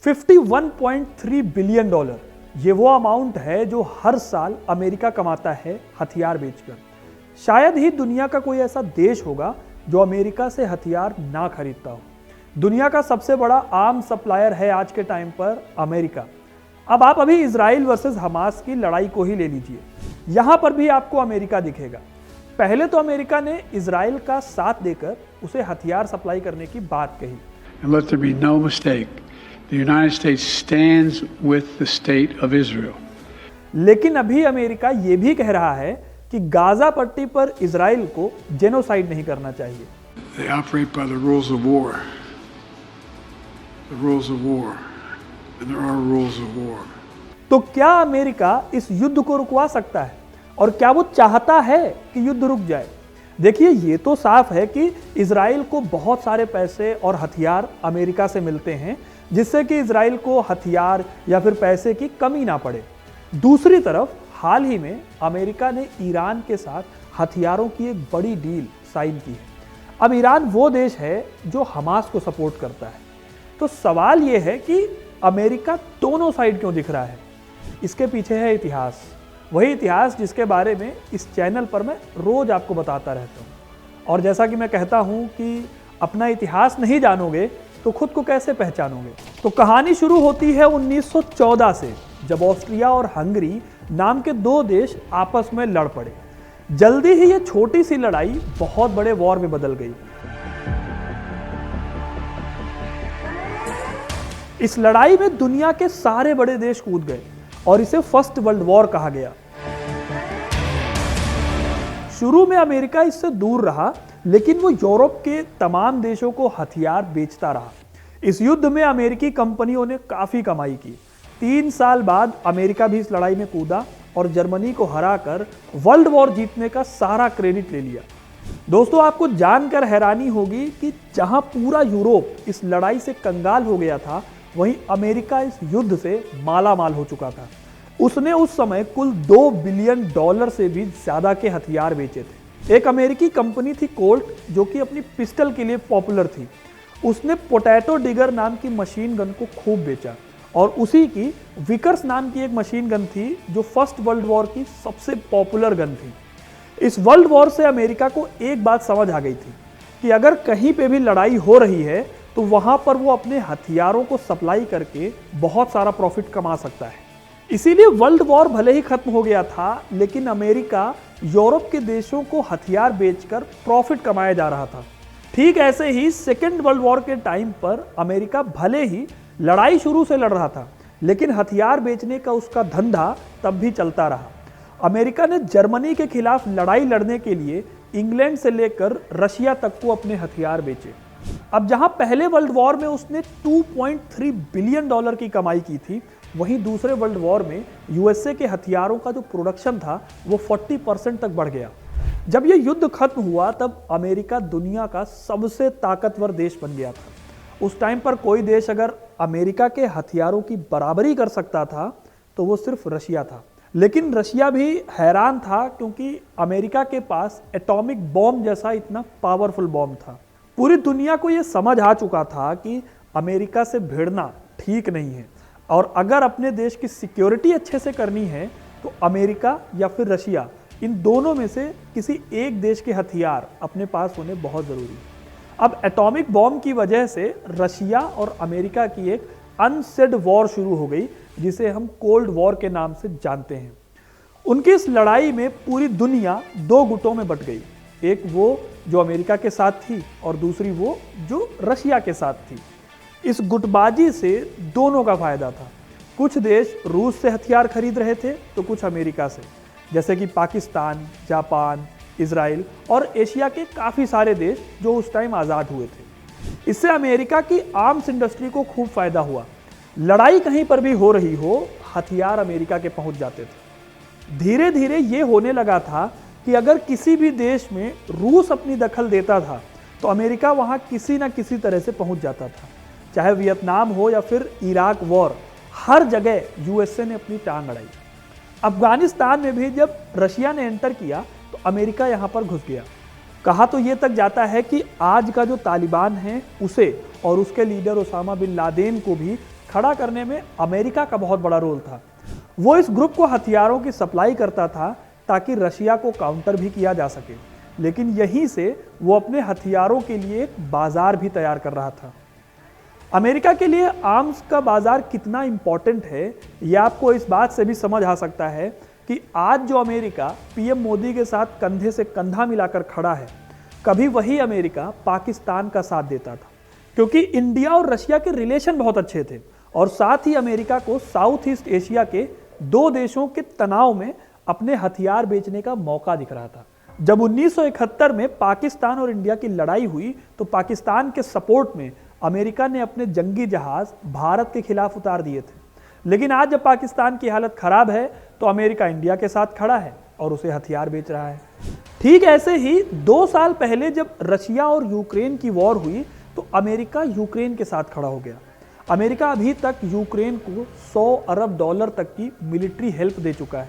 $51.3 billion, ये वो amount है जो हर साल अमेरिका कमाता है हथियार बेचकर। शायद ही दुनिया का कोई ऐसा देश होगा जो अमेरिका से हथियार ना खरीदता हो। दुनिया का सबसे बड़ा आर्म्स सप्लायर है आज के टाइम पर अमेरिका। अब आप अभी इजराइल वर्सेस हमास की लड़ाई को ही ले लीजिए, यहां पर भी आपको अमेरिका दिखेगा। पहले तो अमेरिका ने इजराइल का साथ देकर उसे हथियार सप्लाई करने की बात कही। And let there be no mistake, the United States stands with the state of Israel. लेकिन अभी अमेरिका ये भी कह रहा है कि गाजा पट्टी पर इजराइल को जेनोसाइड नहीं करना चाहिए। They operate by the rules of war. The rules of war. And there are rules of war. तो क्या अमेरिका इस युद्ध को रुकवा सकता है और क्या वो चाहता है कि युद्ध रुक जाए? देखिए, ये तो साफ है कि इजराइल को बहुत सारे पैसे और हथियार अमेरिका से मिलते हैं, जिससे कि इजराइल को हथियार या फिर पैसे की कमी ना पड़े। दूसरी तरफ हाल ही में अमेरिका ने ईरान के साथ हथियारों की एक बड़ी डील साइन की है। अब ईरान वो देश है जो हमास को सपोर्ट करता है। तो सवाल ये है कि अमेरिका दोनों साइड क्यों दिख रहा है? इसके पीछे है इतिहास, वही इतिहास जिसके बारे में इस चैनल पर मैं रोज आपको बताता रहता हूँ। और जैसा कि मैं कहता हूँ कि अपना इतिहास नहीं जानोगे तो खुद को कैसे पहचानोगे। तो कहानी शुरू होती है 1914 से, जब ऑस्ट्रिया और हंगरी नाम के दो देश आपस में लड़ पड़े। जल्दी ही ये छोटी सी लड़ाई बहुत बड़े वॉर में बदल गई। इस लड़ाई में दुनिया के सारे बड़े देश कूद गए और इसे फर्स्ट वर्ल्ड वॉर कहा गया। शुरू में अमेरिका इससे दूर रहा, लेकिन वो यूरोप के तमाम देशों को हथियार बेचता रहा। इस युद्ध में अमेरिकी कंपनियों ने काफी कमाई की। 3 साल बाद अमेरिका भी इस लड़ाई में कूदा और जर्मनी को हराकर वर्ल्ड वॉर जीतने का सारा क्रेडिट ले लिया। दोस्तों, आपको जानकर हैरानी होगी कि जहां पूरा यूरोप इस लड़ाई से कंगाल हो गया था, वहीं अमेरिका इस युद्ध से माला माल हो चुका था। उसने उस समय कुल $2 बिलियन से भी ज्यादा के हथियार बेचे थे। एक अमेरिकी कंपनी थी कोल्ट, जो कि अपनी पिस्टल के लिए पॉपुलर थी। उसने पोटैटो डिगर नाम की मशीन गन को खूब बेचा और उसी की विकर्स नाम की एक मशीन गन थी जो फर्स्ट वर्ल्ड वॉर की सबसे पॉपुलर गन थी। इस वर्ल्ड वॉर से अमेरिका को एक बात समझ आ गई थी कि अगर कहीं पे भी लड़ाई हो रही है तो वहां पर वो अपने हथियारों को सप्लाई करके बहुत सारा प्रॉफिट कमा सकता है। इसीलिए वर्ल्ड वॉर भले ही खत्म हो गया था, लेकिन अमेरिका यूरोप के देशों को हथियार बेचकर प्रॉफिट कमाया जा रहा था। ठीक ऐसे ही सेकेंड वर्ल्ड वॉर के टाइम पर अमेरिका भले ही लड़ाई शुरू से लड़ रहा था, लेकिन हथियार बेचने का उसका धंधा तब भी चलता रहा। अमेरिका ने जर्मनी के खिलाफ लड़ाई लड़ने के लिए इंग्लैंड से लेकर रशिया तक को अपने हथियार बेचे। अब जहां पहले वर्ल्ड वॉर में उसने $2.3 बिलियन की कमाई की थी, वहीं दूसरे वर्ल्ड वॉर में यूएसए के हथियारों का जो प्रोडक्शन था वो 40% तक बढ़ गया। जब ये युद्ध खत्म हुआ तब अमेरिका दुनिया का सबसे ताकतवर देश बन गया था। उस टाइम पर कोई देश अगर अमेरिका के हथियारों की बराबरी कर सकता था तो वो सिर्फ रशिया था। लेकिन रशिया भी हैरान था, क्योंकि अमेरिका के पास एटॉमिक बॉम्ब जैसा इतना पावरफुल बॉम्ब था। पूरी दुनिया को ये समझ आ चुका था कि अमेरिका से भिड़ना ठीक नहीं है और अगर अपने देश की सिक्योरिटी अच्छे से करनी है तो अमेरिका या फिर रशिया, इन दोनों में से किसी एक देश के हथियार अपने पास होने बहुत ज़रूरी है। अब एटॉमिक बॉम्ब की वजह से रशिया और अमेरिका की एक अनसेड वॉर शुरू हो गई, जिसे हम कोल्ड वॉर के नाम से जानते हैं। उनकी इस लड़ाई में पूरी दुनिया 2 गुटों में बट गई। एक वो जो अमेरिका के साथ थी और दूसरी वो जो रशिया के साथ थी। इस गुटबाजी से दोनों का फायदा था। कुछ देश रूस से हथियार खरीद रहे थे तो कुछ अमेरिका से, जैसे कि पाकिस्तान, जापान, इजराइल और एशिया के काफ़ी सारे देश जो उस टाइम आज़ाद हुए थे। इससे अमेरिका की आर्म्स इंडस्ट्री को खूब फायदा हुआ। लड़ाई कहीं पर भी हो रही हो, हथियार अमेरिका के पहुंच जाते थे। धीरे धीरे ये होने लगा था कि अगर किसी भी देश में रूस अपनी दखल देता था तो अमेरिका वहां किसी ना किसी तरह से पहुंच जाता था। चाहे वियतनाम हो या फिर इराक वॉर, हर जगह यूएसए ने अपनी टांग अड़ाई। अफगानिस्तान में भी जब रशिया ने एंटर किया तो अमेरिका यहां पर घुस गया। कहा तो ये तक जाता है कि आज का जो तालिबान है उसे और उसके लीडर ओसामा बिन लादेन को भी खड़ा करने में अमेरिका का बहुत बड़ा रोल था। वो इस ग्रुप को हथियारों की सप्लाई करता था ताकि रशिया को काउंटर भी किया जा सके, लेकिन यहीं से वो अपने हथियारों के लिए एक बाजार भी तैयार कर रहा था। अमेरिका के लिए आर्म्स का बाजार कितना इंपॉर्टेंट है, यह आपको इस बात से भी समझ आ सकता है कि आज जो अमेरिका पीएम मोदी के साथ कंधे से कंधा मिलाकर खड़ा है, कभी वही अमेरिका पाकिस्तान का साथ देता था, क्योंकि इंडिया और रशिया के रिलेशन बहुत अच्छे थे और साथ ही अमेरिका को साउथ ईस्ट एशिया के दो देशों के तनाव में अपने हथियार बेचने का मौका दिख रहा था। जब 1971 में पाकिस्तान और इंडिया की लड़ाई हुई तो पाकिस्तान के सपोर्ट में अमेरिका ने अपने जंगी जहाज भारत के खिलाफ उतार दिए थे, लेकिन आज जब पाकिस्तान की हालत खराब है तो अमेरिका इंडिया के साथ खड़ा है और उसे हथियार बेच रहा है। ठीक ऐसे ही 2 साल पहले जब रशिया और यूक्रेन की वॉर हुई तो अमेरिका यूक्रेन के साथ खड़ा हो गया। अमेरिका अभी तक यूक्रेन को $100 अरब तक की मिलिट्री हेल्प दे चुका है।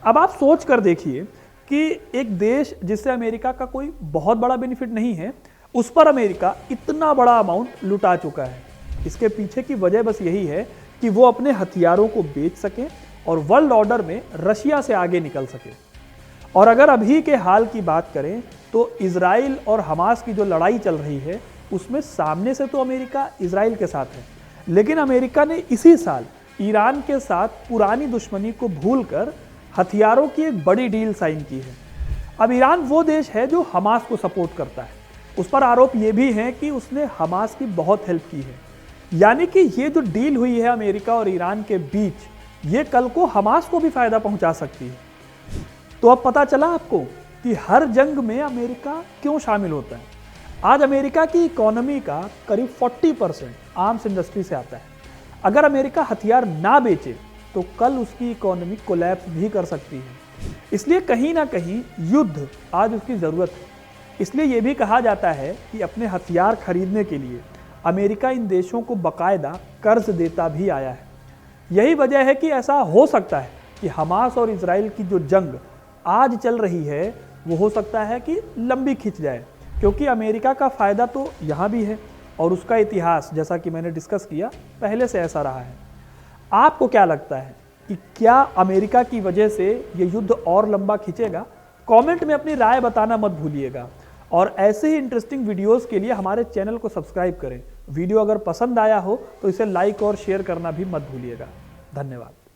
अब आप सोच कर देखिए कि एक देश जिससे अमेरिका का कोई बहुत बड़ा बेनिफिट नहीं है, उस पर अमेरिका इतना बड़ा अमाउंट लुटा चुका है। इसके पीछे की वजह बस यही है कि वो अपने हथियारों को बेच सके और वर्ल्ड ऑर्डर में रशिया से आगे निकल सके। और अगर अभी के हाल की बात करें तो इजराइल और हमास की जो लड़ाई चल रही है उसमें सामने से तो अमेरिका इजराइल के साथ है, लेकिन अमेरिका ने इसी साल ईरान के साथ पुरानी दुश्मनी को भूलकर हथियारों की एक बड़ी डील साइन की है। अब ईरान वो देश है जो हमास को सपोर्ट करता है। उस पर आरोप ये भी है कि उसने हमास की बहुत हेल्प की है, यानी कि ये जो डील हुई है अमेरिका और ईरान के बीच, ये कल को हमास को भी फायदा पहुंचा सकती है। तो अब पता चला आपको कि हर जंग में अमेरिका क्यों शामिल होता है। आज अमेरिका की इकोनॉमी का करीब 40% आर्म्स इंडस्ट्री से आता है। अगर अमेरिका हथियार ना बेचे तो कल उसकी इकोनॉमी कोलैप्स भी कर सकती है। इसलिए कहीं ना कहीं युद्ध आज उसकी ज़रूरत है। इसलिए ये भी कहा जाता है कि अपने हथियार खरीदने के लिए अमेरिका इन देशों को बाकायदा कर्ज देता भी आया है। यही वजह है कि ऐसा हो सकता है कि हमास और इजराइल की जो जंग आज चल रही है वो हो सकता है कि लंबी खिंच जाए, क्योंकि अमेरिका का फ़ायदा तो यहाँ भी है और उसका इतिहास, जैसा कि मैंने डिस्कस किया, पहले से ऐसा रहा है। आपको क्या लगता है कि क्या अमेरिका की वजह से ये युद्ध और लंबा खिंचेगा? कमेंट में अपनी राय बताना मत भूलिएगा और ऐसे ही इंटरेस्टिंग वीडियोस के लिए हमारे चैनल को सब्सक्राइब करें। वीडियो अगर पसंद आया हो तो इसे लाइक और शेयर करना भी मत भूलिएगा। धन्यवाद।